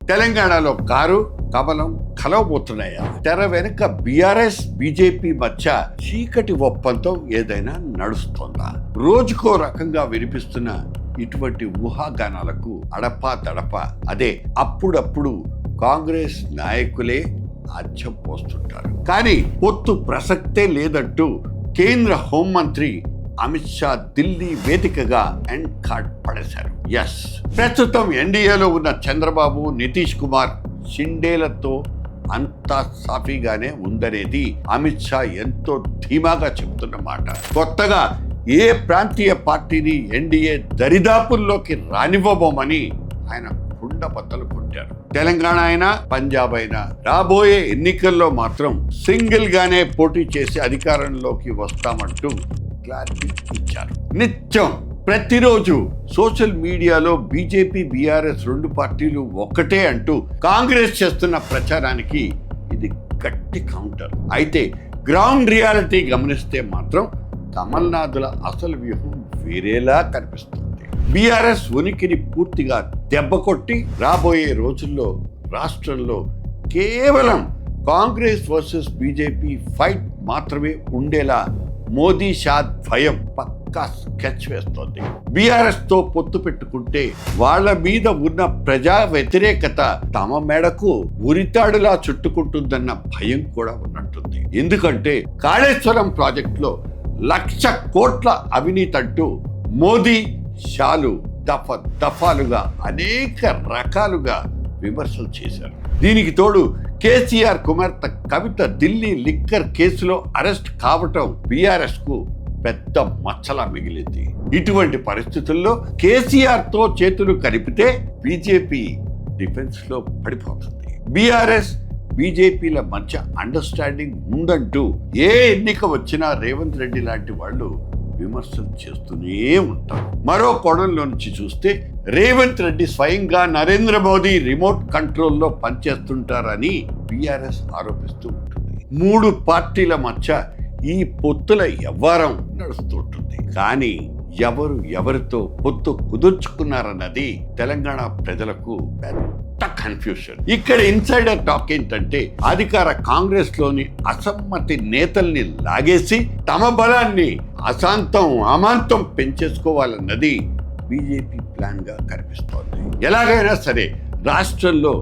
తెలంగాణలో కారు కమలం కలవబోతున్నాయా? తెర వెనుక బీఆర్ఎస్ బీజేపీ మధ్య చీకటి ఒప్పందం ఏదైనా నడుస్తుందా? రోజుకో రకంగా వినిపిస్తున్న ఇటువంటి ఊహాగానాలకు అడపా తడపా అదే అప్పుడప్పుడు కాంగ్రెస్ నాయకులే ఆజ్యం పోస్తుంటారు. కానీ పొత్తు ప్రసక్తే లేదంటూ కేంద్ర హోంమంత్రి అమిత్ షా ఢిల్లీ వేదికగా ఎండ్ కార్డ్ పడేశారు. ఎస్, ప్రస్తుతం ఎన్డీఏలో ఉన్న చంద్రబాబు, నితీష్ కుమార్, షిండేలతో అంతా సాఫీగానే ఉందనేది అమిత్ షా ఎంతో ధీమాగా చెబుతున్న మాట. కొత్తగా ఏ ప్రాంతీయ పార్టీని ఎన్డీఏ దరిదాపుల్లోకి రానివ్వబోమని ఆయన కుండబద్దలు కొట్టారు. తెలంగాణ అయినా పంజాబ్ అయినా రాబోయే ఎన్నికల్లో మాత్రం సింగిల్ గానే పోటీ చేసి అధికారంలోకి వస్తామంటూ క్లారిటీ ఇచ్చారు. నిత్యం ప్రతిరోజు సోషల్ మీడియాలో బీజేపీ బీఆర్ఎస్ రెండు పార్టీలు ఒక్కటే అంటూ కాంగ్రెస్ చేస్తున్న ప్రచారానికి ఇది గట్టి కౌంటర్. అయితే గ్రౌండ్ రియాలిటీ గమనిస్తే మాత్రం కమల్నాథుల అసలు వ్యూహం వేరేలా కనిపిస్తుంది. బీఆర్ఎస్ ఉనికిని పూర్తిగా దెబ్బకొట్టి రాబోయే రోజుల్లో రాష్ట్రంలో కేవలం కాంగ్రెస్ వర్సెస్ బీజేపీ ఫైట్ మాత్రమే ఉండేలా మోదీ షా భయం పక్కా స్కెచ్ వేస్తోంది. బీఆర్ఎస్ తో పొత్తు పెట్టుకుంటే వాళ్ళ మీద ఉన్న ప్రజా వ్యతిరేకత తమ మెడకు ఉరితాడులా చుట్టుకుంటుందన్న భయం కూడా ఉన్నట్టుంది. ఎందుకంటే కాళేశ్వరం ప్రాజెక్టులో 1,00,000 కోట్ల అవినీతి అంటూ మోదీ షాలు దఫాలుగా అనేక రకాలుగా విమర్శలు చేశారు. దీనికి తోడు కేసీఆర్ కుమార్తె కవిత ఢిల్లీ లిక్కర్ కేసులో అరెస్ట్ కావటం బీఆర్ఎస్ కు పెద్ద మచ్చలా మిగిలింది. ఇటువంటి పరిస్థితుల్లో కేసీఆర్ తో చేతులు కలిపితే బీజేపీ డిఫెన్స్ లో పడిపోతుంది. బీఆర్ఎస్ బీజేపీల మధ్య అండర్స్టాండింగ్ ఉందంటూ ఏ ఎన్నిక వచ్చినా రేవంత్ రెడ్డి లాంటి వాళ్ళు విమర్శలు చేస్తూనే ఉంటారు. మరో కోణంలో నుంచి చూస్తే రేవంత్ రెడ్డి స్వయంగా నరేంద్ర మోదీ రిమోట్ కంట్రోల్లో పనిచేస్తుంటారని బీఆర్ఎస్ ఆరోపిస్తూ ఉంటుంది. 3 పార్టీల మధ్య ఈ పొత్తుల వ్యవహారం నడుస్తుంటుంది. కానీ ఎవరితో పొత్తు కుదుర్చుకున్నారన్నది తెలంగాణ ప్రజలకు పెద్ద కన్ఫ్యూషన్. ఇక్కడ ఇన్సైడర్ టాక్ ఏంటంటే అధికార కాంగ్రెస్ లోని అసమ్మతి నేతల్ని లాగేసి తమ బలాన్ని అమాంతం పెంచేసుకోవాలన్నది బీజేపీ ప్లాన్ గా కనిపిస్తోంది. ఎలాగైనా సరే రాష్ట్రంలో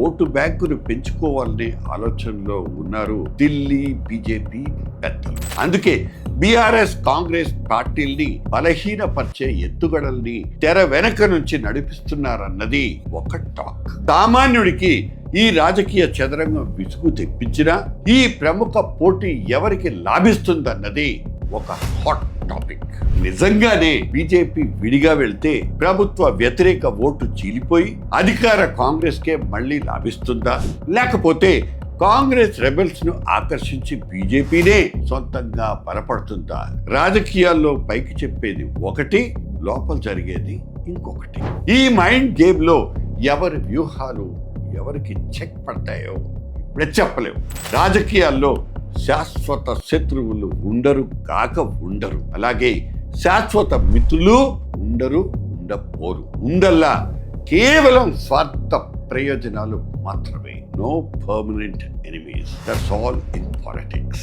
ఓటు బ్యాంకును పెంచుకోవాలనే ఆలోచనలో ఉన్నారు ఢిల్లీ బీజేపీ పెద్దలు. అందుకే బీఆర్ఎస్ కాంగ్రెస్ పార్టీల్ని బలహీనపరిచే ఎత్తుగడల్ని తెర వెనక నుంచి నడిపిస్తున్నారన్నది ఒక టాక్. సామాన్యుడికి ఈ రాజకీయ చదరంగం విసుగు తెప్పించినా ఈ ప్రముఖ పోటీ ఎవరికి లాభిస్తుందన్నది ఒక హాట్ టాపిక్. నిజంగానే బీజేపీ విడిగా వెళ్తే ప్రభుత్వ వ్యతిరేక ఓటు చీలిపోయి అధికార కాంగ్రెస్ కే మళ్ళీ లాభిస్తుందా, లేకపోతే కాంగ్రెస్ రెబెల్స్ ను ఆకర్షించి బీజేపీనే సొంతంగా బలపడుతుందా? రాజకీయాల్లో పైకి చెప్పేది ఒకటి, లోపల జరిగేది ఇంకొకటి. ఈ మైండ్ గేమ్ లో ఎవరి వ్యూహాలు ఎవరికి చెక్ పడతాయో ఇప్పుడే చెప్పలేవు. రాజకీయాల్లో శాశ్వత శత్రువులు ఉండరు. అలాగే శాశ్వత మిత్రులు ఉండపోరు. ఉండల్లా కేవలం స్వార్థ ప్రయోజనాలు మాత్రమే. No permanent enemies. That's all in politics.